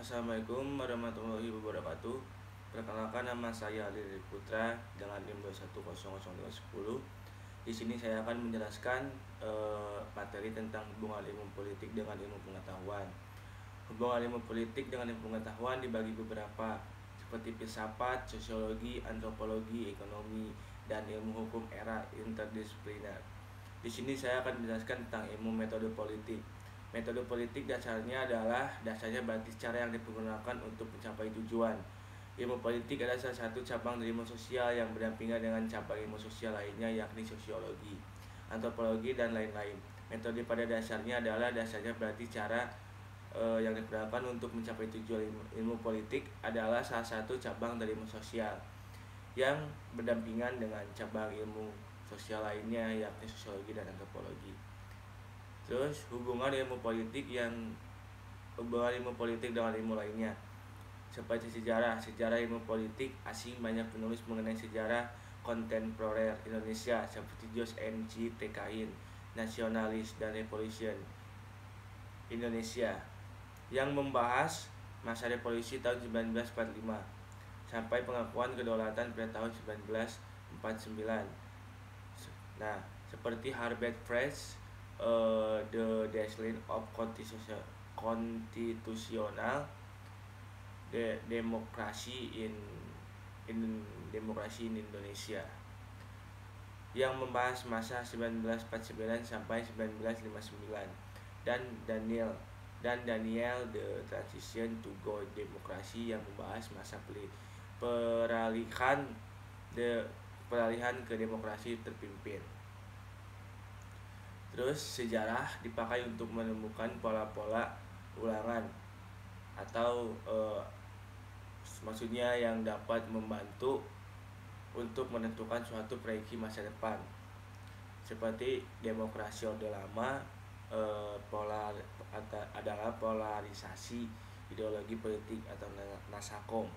Assalamualaikum warahmatullahi wabarakatuh. Perkenalkan, nama saya Lili Putra dengan NIM 2100210. Di sini saya akan menjelaskan materi tentang hubungan ilmu politik dengan ilmu pengetahuan. Hubungan ilmu politik dengan ilmu pengetahuan dibagi beberapa, seperti filsafat, sosiologi, antropologi, ekonomi, dan ilmu hukum era interdisipliner. Di sini saya akan menjelaskan tentang ilmu metode politik. Metode politik dasarnya berarti cara yang digunakan untuk mencapai tujuan. Ilmu politik adalah salah satu cabang dari ilmu sosial yang berdampingan dengan cabang ilmu sosial lainnya, yakni sosiologi, antropologi, dan lain-lain. Metode pada dasarnya berarti cara yang digunakan untuk mencapai tujuan. Ilmu politik adalah salah satu cabang dari ilmu sosial yang berdampingan dengan cabang ilmu sosial lainnya, yakni sosiologi dan antropologi. Terus hubungan ilmu politik dengan ilmu lainnya, seperti sejarah ilmu politik asing. Banyak penulis mengenai sejarah kontemporer Indonesia seperti George M.C. Tekain, Nasionalis dan Revolution Indonesia, yang membahas masa revolusi tahun 1945 sampai pengakuan kedaulatan pada tahun 1949. Nah, seperti Herbert Fresh, The Decline of Constitutional Democracy in Indonesia, yang membahas masa 1949 sampai 1959, dan Daniel The Transition to Go Democracy, yang membahas masa peralihan ke demokrasi terpimpin. Terus sejarah dipakai untuk menemukan pola-pola ulangan atau maksudnya yang dapat membantu untuk menentukan suatu proyeksi masa depan. Seperti demokrasi orde lama adalah polarisasi ideologi politik atau nasakom.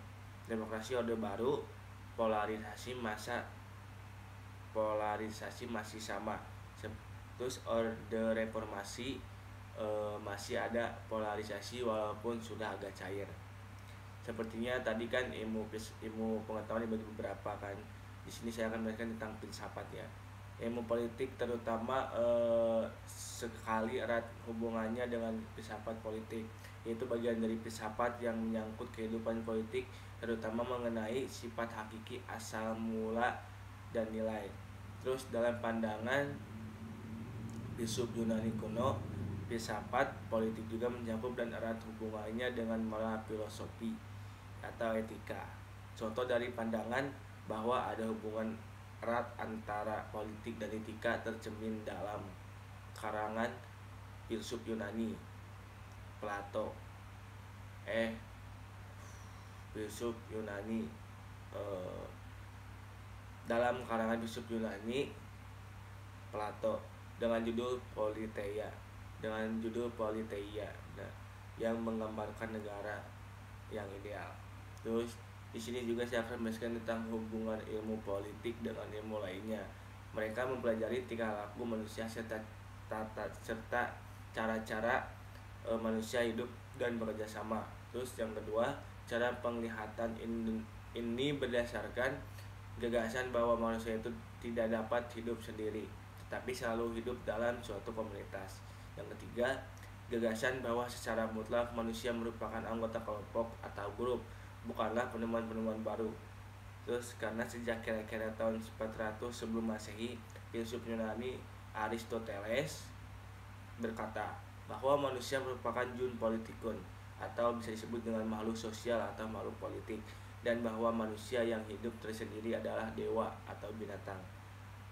Demokrasi orde baru polarisasi masih sama. Terus orde reformasi masih ada polarisasi walaupun sudah agak cair. Sepertinya tadi kan ilmu pengetahuan dibagi beberapa kan. Di sini saya akan menjelaskan tentang filsafat ya. Ilmu politik terutama sekali erat hubungannya dengan filsafat politik, yaitu bagian dari filsafat yang menyangkut kehidupan politik, terutama mengenai sifat hakiki, asal mula, dan nilai. Terus dalam pandangan filsuf Yunani kuno, filsafat politik juga mencakup dan erat hubungannya dengan moral filosofi atau etika. Contoh dari pandangan bahwa ada hubungan erat antara politik dan etika tercermin dalam karangan filsuf Yunani Plato. Dalam karangan filsuf Yunani Plato dengan judul Politeia, yang menggambarkan negara yang ideal. Terus di sini juga saya akan menjelaskan tentang hubungan ilmu politik dengan ilmu lainnya. Mereka mempelajari tingkah laku manusia serta cara-cara manusia hidup dan bekerja sama. Terus yang kedua, cara penglihatan ini berdasarkan gagasan bahwa manusia itu tidak dapat hidup sendiri, tetapi selalu hidup dalam suatu komunitas. Yang ketiga, gagasan bahwa secara mutlak manusia merupakan anggota kelompok atau grup, bukanlah penemuan-penemuan baru. Terus karena sejak kira-kira tahun 400 sebelum Masehi, filsuf Yunani Aristoteles berkata bahwa manusia merupakan jun politikun, atau bisa disebut dengan makhluk sosial atau makhluk politik, dan bahwa manusia yang hidup tersendiri adalah dewa atau binatang.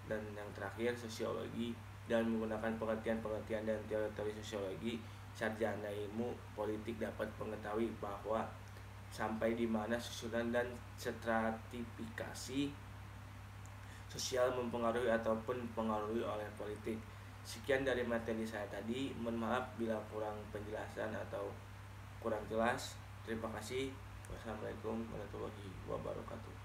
Dan yang terakhir, sosiologi, dan menggunakan pengertian dan teori sosiologi, sarjana ilmu politik dapat mengetahui bahwa sampai di mana susunan dan stratifikasi sosial mempengaruhi ataupun dipengaruhi oleh politik. Sekian dari materi saya tadi. Mohon maaf bila kurang penjelasan atau kurang jelas. Terima kasih. Wassalamualaikum warahmatullahi wabarakatuh.